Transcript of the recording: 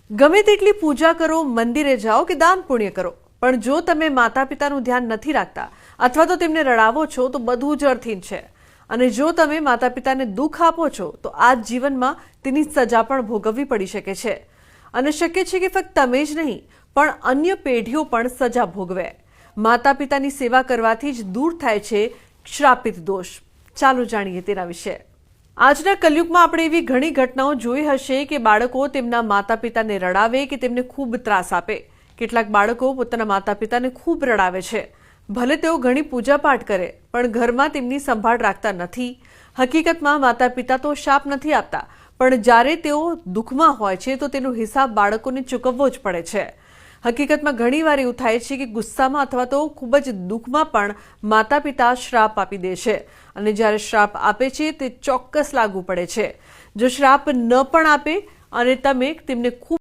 ગમે તેટલી પૂજા કરો, મંદિરે જાઓ કે દાન પુણ્ય કરો, પણ જો તમે માતા પિતાનું ધ્યાન નથી રાખતા અથવા તો તેમને રડાવો છો તો બધું જ અર્થહીન છે. અને જો તમે માતા પિતાને દુઃખ આપો છો તો આ જ જીવનમાં તેની સજા પણ ભોગવવી પડી શકે છે. અને શક્ય છે કે ફક્ત તમે જ નહીં પણ અન્ય પેઢીઓ પણ સજા ભોગવે. માતા પિતાની સેવા કરવાથી જ દૂર થાય છે શ્રાપિત દોષ. ચાલો જાણીએ તેના વિશે. આજના કલયુગમાં આપણે એવી ઘણી ઘટનાઓ જોઈ હશે કે બાળકો તેમના માતા પિતાને રડાવે કે તેમને ખૂબ ત્રાસ આપે. કેટલાક બાળકો પોતાના માતા પિતાને ખૂબ રડાવે છે. ભલે તેઓ ઘણી પૂજાપાઠ કરે પણ ઘરમાં તેમની સંભાળ રાખતા નથી. હકીકતમાં માતા પિતા તો શાપ નથી આપતા, પણ જ્યારે તેઓ દુઃખમાં હોય છે તો તેનો હિસાબ બાળકોને ચૂકવવો જ પડે છે. હકીકતમાં ઘણીવાર એવું થાય છે કે ગુસ્સામાં અથવા તો ખૂબ જ દુઃખમાં પણ માતા પિતા શ્રાપ આપી દે છે. અને જ્યારે શ્રાપ આપે છે તે ચોક્કસ લાગુ પડે છે. જો શ્રાપ ન પણ આપે અને તમે તેમને ખૂબ